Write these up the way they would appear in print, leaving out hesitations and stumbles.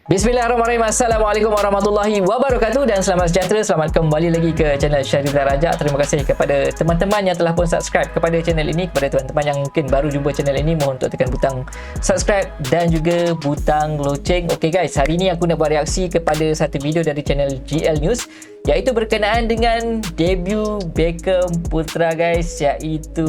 Bismillahirrahmanirrahim. Assalamualaikum warahmatullahi wabarakatuh dan selamat sejahtera. Selamat kembali lagi ke channel Syahriza Raja. Terima kasih kepada teman-teman yang telah pun subscribe kepada channel ini. Kepada teman-teman yang mungkin baru jumpa channel ini, mohon untuk tekan butang subscribe dan juga butang loceng. Okey guys, hari ini aku nak buat reaksi kepada satu video dari channel GL News, iaitu berkenaan dengan debut Beckham Putra guys, iaitu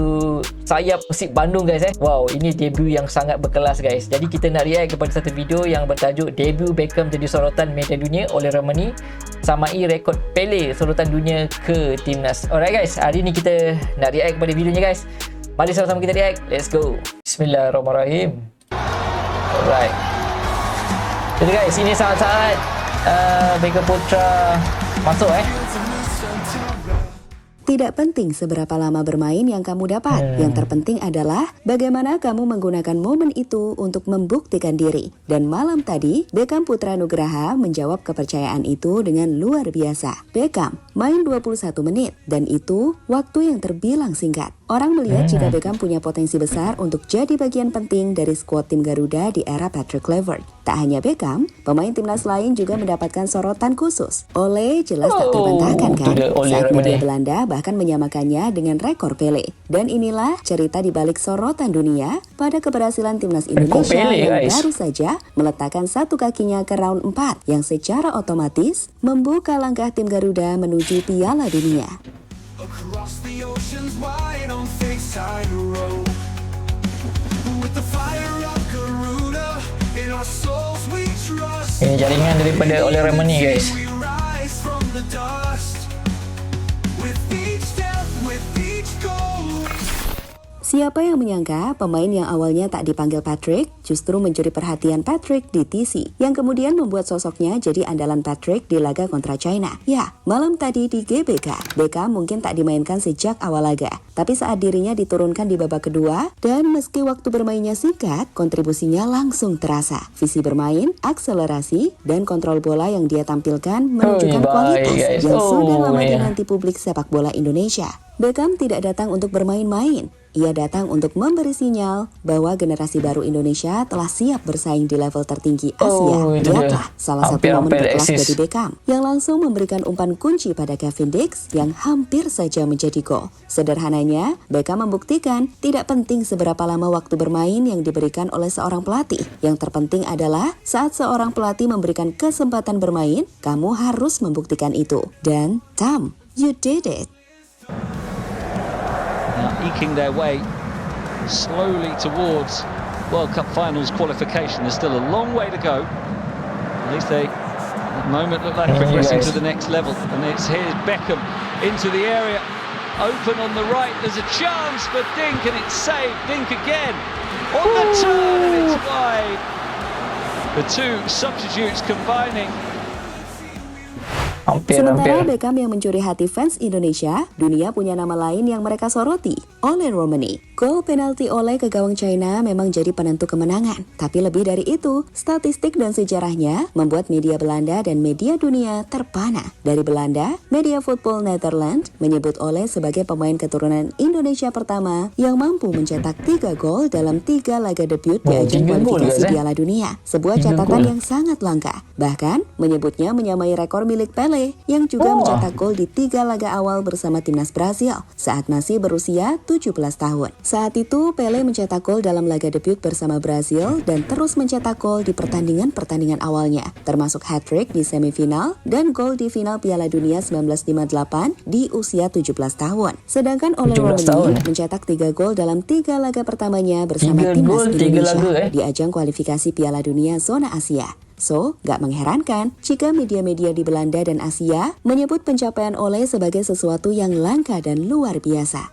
sayap Persib Bandung guys. Wow, ini debut yang sangat berkelas guys. Jadi kita nak react kepada satu video yang bertajuk debut Beckham jadi sorotan media dunia oleh Romani, samai rekod Pele sorotan dunia ke timnas. Alright guys, hari ni kita nak react kepada videonya guys. Mari sama-sama kita react. Let's go. Bismillahirrahmanirrahim. Alright. Jadi guys, ini saat-saat Beckham Putra masuk Tidak penting seberapa lama bermain yang kamu dapat. Yang terpenting adalah bagaimana kamu menggunakan momen itu untuk membuktikan diri. Dan malam tadi, Beckham Putra Nugraha menjawab kepercayaan itu dengan luar biasa. Beckham main 21 menit, dan itu waktu yang terbilang singkat. Orang melihat jika Beckham punya potensi besar untuk jadi bagian penting dari skuad tim Garuda di era Patrick Kluivert. Tak hanya Beckham, pemain timnas lain juga mendapatkan sorotan khusus. Ole jelas tak terbantahkan kan? Saat media Belanda bahkan menyamakannya dengan rekor Pele. Dan inilah cerita di balik sorotan dunia pada keberhasilan timnas Indonesia yang baru saja meletakkan satu kakinya ke round 4 yang secara otomatis membuka langkah tim Garuda menuju Piala Dunia. Across the oceans wide on Fakeside Road, with the fire of Garuda in our souls we trust. Ini jaringan daripada oleh Romani guys. We rise from the dust with each step, with each goal. Siapa yang menyangka pemain yang awalnya tak dipanggil Patrick justru mencuri perhatian Patrick di TC, yang kemudian membuat sosoknya jadi andalan Patrick di laga kontra China. Ya, malam tadi di GBK, Beckham mungkin tak dimainkan sejak awal laga, tapi saat dirinya diturunkan di babak kedua, dan meski waktu bermainnya singkat, kontribusinya langsung terasa. Visi bermain, akselerasi, dan kontrol bola yang dia tampilkan menunjukkan kualitas yang sudah lama dinanti publik sepak bola Indonesia. Beckham tidak datang untuk bermain-main. Ia datang untuk memberi sinyal bahwa generasi baru Indonesia telah siap bersaing di level tertinggi Asia. Lihatlah salah satu momen berkelas dari Beckham yang langsung memberikan umpan kunci pada Kevin Dix yang hampir saja menjadi gol. Sederhananya, Beckham membuktikan tidak penting seberapa lama waktu bermain yang diberikan oleh seorang pelatih. Yang terpenting adalah saat seorang pelatih memberikan kesempatan bermain, kamu harus membuktikan itu. Dan, Tom, you did it. Now eking their way slowly towards World Cup finals qualification. There's still a long way to go. At least they, at the moment, look like progressing to the next level. And here's Beckham into the area. Open on the right, there's a chance for Dink, and it's saved. Dink again on the turn, and it's wide. The two substitutes combining. Sementara Beckham yang mencuri hati fans Indonesia, dunia punya nama lain yang mereka soroti, Ole Romani. Gol penalti Ole ke gawang China memang jadi penentu kemenangan. Tapi lebih dari itu, statistik dan sejarahnya membuat media Belanda dan media dunia terpana. Dari Belanda, media Football Netherlands menyebut Ole sebagai pemain keturunan Indonesia pertama yang mampu mencetak 3 gol dalam 3 laga debut di ajang kualifikasi Piala Dunia. Sebuah catatan yang sangat langka. Bahkan, menyebutnya menyamai rekor milik Pele yang juga mencetak gol di 3 laga awal bersama timnas Brasil saat masih berusia 17 tahun. Saat itu, Pele mencetak gol dalam laga debut bersama Brasil dan terus mencetak gol di pertandingan-pertandingan awalnya, termasuk hat-trick di semifinal dan gol di final Piala Dunia 1958 di usia 17 tahun. Sedangkan Ole Romani mencetak 3 gol dalam 3 laga pertamanya bersama timnas Indonesia di ajang kualifikasi Piala Dunia zona Asia. So, gak mengherankan jika media-media di Belanda dan Asia menyebut pencapaian Ole sebagai sesuatu yang langka dan luar biasa.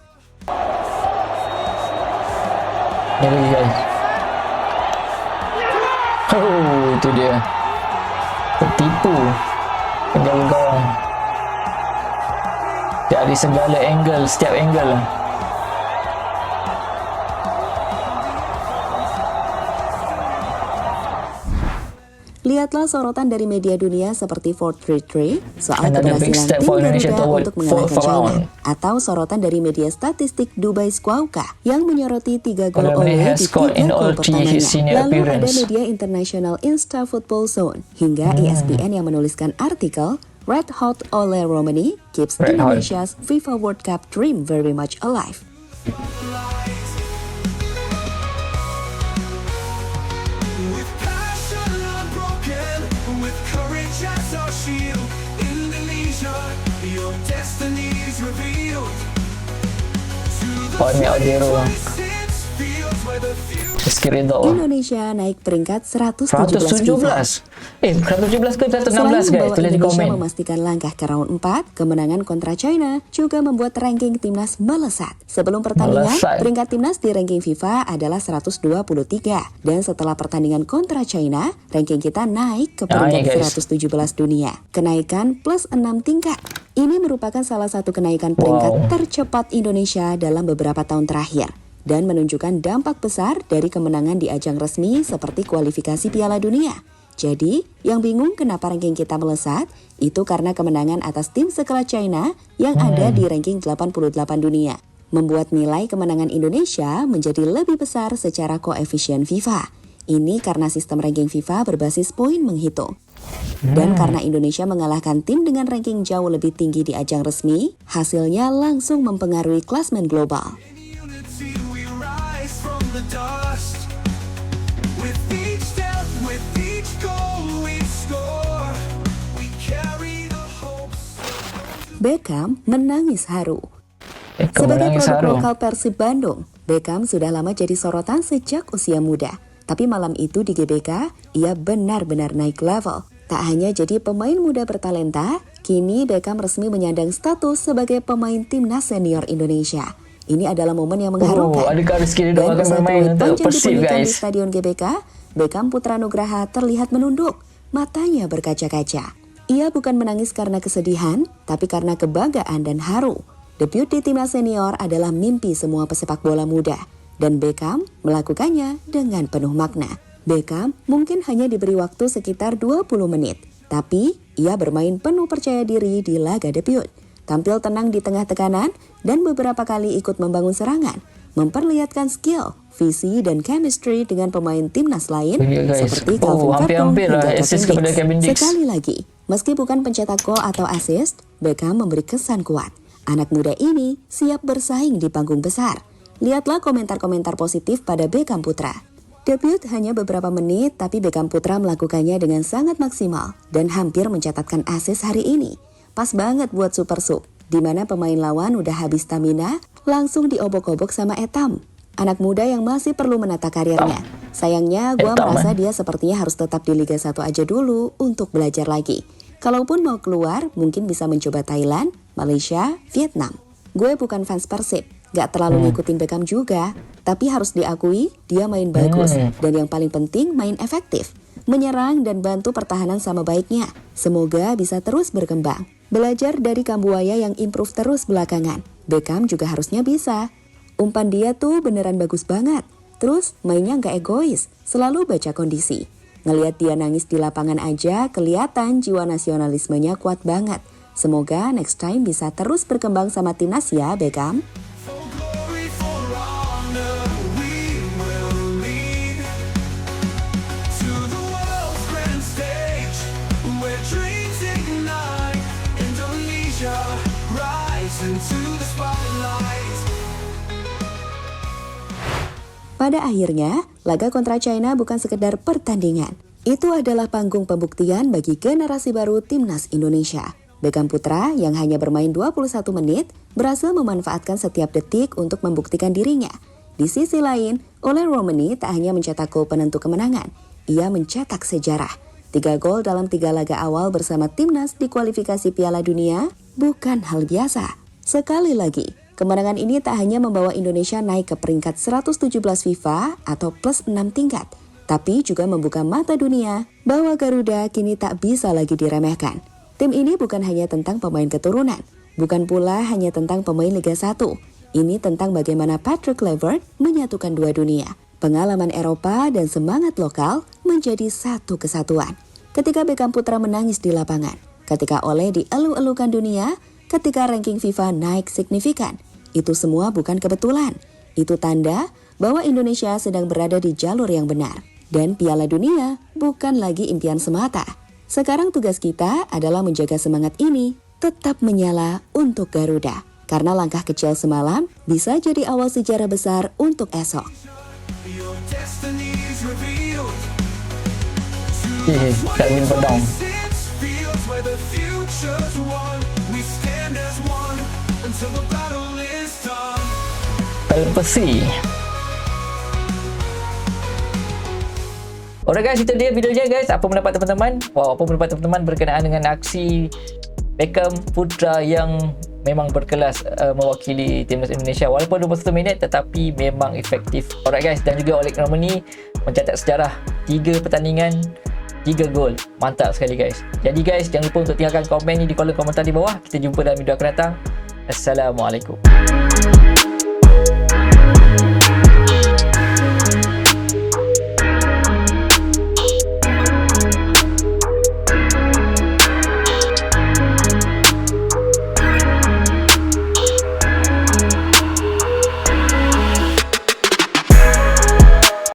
Oh, itu dia. Tertipu penjaga gawang dari segala angle, setiap angle. Lihatlah sorotan dari media dunia seperti 433 soal Another big keberhasilan step tim for Indonesia Garuda toward untuk mengalahkan fourth China, round. atau sorotan dari media statistik Dubai Squawka yang menyoroti 3 gol Ole Ole has di scored 3 in gol all three pertamanya. his senior Lalu ada appearance. media internasional Insta Football Zone hingga ESPN yang menuliskan artikel Red Hot Ole Romani keeps Red Hot. Indonesia's FIFA World Cup dream very much alive. With passion unbroken, with courage as our shield, Indonesia, your destiny's revealed. To the Pokoknya Odero 26 fields where the future Rizky Ridho. Indonesia naik peringkat 117 FIFA. 117 ke 116 Selain guys, membawa tulis di Indonesia komen. memastikan langkah ke round 4, kemenangan kontra China juga membuat ranking timnas melesat. Sebelum pertandingan, Melesat. peringkat timnas di ranking FIFA adalah 123. Dan setelah pertandingan kontra China, ranking kita naik ke peringkat Naik, guys. 117 dunia. Kenaikan plus 6 tingkat. Ini merupakan salah satu kenaikan peringkat tercepat Indonesia dalam beberapa tahun terakhir. Dan menunjukkan dampak besar dari kemenangan di ajang resmi seperti kualifikasi Piala Dunia. Jadi, yang bingung kenapa ranking kita melesat, itu karena kemenangan atas tim sekelas China yang ada di ranking 88 dunia. Membuat nilai kemenangan Indonesia menjadi lebih besar secara koefisien FIFA. Ini karena sistem ranking FIFA berbasis poin menghitung. Dan karena Indonesia mengalahkan tim dengan ranking jauh lebih tinggi di ajang resmi, hasilnya langsung mempengaruhi klasmen global. unity we rise from the dust. With each step, with each goal we score, we carry the hopes. Beckham menangis haru. Sebagai Kemenangis produk haru. lokal Persib Bandung, Beckham sudah lama jadi sorotan sejak usia muda. Tapi malam itu di GBK, ia benar-benar naik level. Tak hanya jadi pemain muda bertalenta, kini Beckham resmi menyandang status sebagai pemain timnas senior Indonesia. Ini adalah momen yang mengharukan. adakah Rizky Ridho Dan akan usai bermain peluit untuk panjang Persib dibunyikan di guys? Stadion GBK, Beckham Putra Nugraha terlihat menunduk, matanya berkaca-kaca. Ia bukan menangis karena kesedihan, tapi karena kebanggaan dan haru. Debut di timnas senior adalah mimpi semua pesepak bola muda, dan Beckham melakukannya dengan penuh makna. Beckham mungkin hanya diberi waktu sekitar 20 menit, tapi ia bermain penuh percaya diri di laga debut. Tampil tenang di tengah tekanan dan beberapa kali ikut membangun serangan, memperlihatkan skill, visi, dan chemistry dengan pemain timnas lain Iya, guys. seperti Calvin Vertonghen hampir-hampir lah hingga assist Kevin kepada Dix. Kevin Dix. Sekali lagi, meski bukan pencetak gol atau assist, Beckham memberi kesan kuat. Anak muda ini siap bersaing di panggung besar. Lihatlah komentar-komentar positif pada Beckham Putra. Debut hanya beberapa menit, tapi Beckham Putra melakukannya dengan sangat maksimal dan hampir mencatatkan assist hari ini. Pas banget buat Super Sub, di mana pemain lawan udah habis stamina, langsung diobok-obok sama Etam. Anak muda yang masih perlu menata karirnya. Sayangnya, gue Etam, merasa dia sepertinya harus tetap di Liga 1 aja dulu untuk belajar lagi. Kalaupun mau keluar, mungkin bisa mencoba Thailand, Malaysia, Vietnam. Gue bukan fans Persib, gak terlalu ngikutin Beckham juga. Tapi harus diakui, dia main bagus. Dan yang paling penting, main efektif. Menyerang dan bantu pertahanan sama baiknya. Semoga bisa terus berkembang. Belajar dari Kambuaya yang improve terus belakangan. Beckham juga harusnya bisa. Umpan dia tuh beneran bagus banget. Terus mainnya gak egois, selalu baca kondisi. Ngelihat dia nangis di lapangan aja, kelihatan jiwa nasionalismenya kuat banget. Semoga next time bisa terus berkembang sama timnas ya, Beckham. For glory, for honor, we will lead to the world's grand stage, where dreams ignite. Indonesia, rise into the spotlight. Pada akhirnya, laga kontra China bukan sekedar pertandingan. Itu adalah panggung pembuktian bagi generasi baru timnas Indonesia. Beckham Putra yang hanya bermain 21 menit berhasil memanfaatkan setiap detik untuk membuktikan dirinya. Di sisi lain, Ole Romani tak hanya mencetak gol penentu kemenangan, ia mencetak sejarah. 3 gol dalam 3 laga awal bersama timnas di kualifikasi Piala Dunia bukan hal biasa. Sekali lagi, kemenangan ini tak hanya membawa Indonesia naik ke peringkat 117 FIFA atau plus 6 tingkat, tapi juga membuka mata dunia bahwa Garuda kini tak bisa lagi diremehkan. Tim ini bukan hanya tentang pemain keturunan, bukan pula hanya tentang pemain Liga 1. Ini tentang bagaimana Patrick Kluivert menyatukan dua dunia, pengalaman Eropa dan semangat lokal menjadi satu kesatuan. ketika Beckham Putra menangis di lapangan, ketika Ole dielu-elukan dunia, ketika ranking FIFA naik signifikan. Itu semua bukan kebetulan. Itu tanda bahwa Indonesia sedang berada di jalur yang benar. Dan Piala Dunia bukan lagi impian semata. Sekarang tugas kita adalah menjaga semangat ini tetap menyala untuk Garuda. Karena langkah kecil semalam bisa jadi awal sejarah besar untuk esok. Your destiny's revealed. Tak ingin pedang. Fields where the future's won. We stand as one until the battle is done. Pelpesi. Alright guys, itu dia videonya guys. Apa pendapat teman-teman? Apa pendapat teman-teman berkenaan dengan aksi Beckham Putra yang memang berkelas mewakili timnas Indonesia walaupun 21 minit tetapi memang efektif. Alright guys, dan juga Ole Romani mencatat sejarah 3 pertandingan 3 gol. Mantap sekali guys. Jadi guys, jangan lupa untuk tinggalkan komen ni di kolom komentar di bawah. Kita jumpa dalam video akan datang. Assalamualaikum.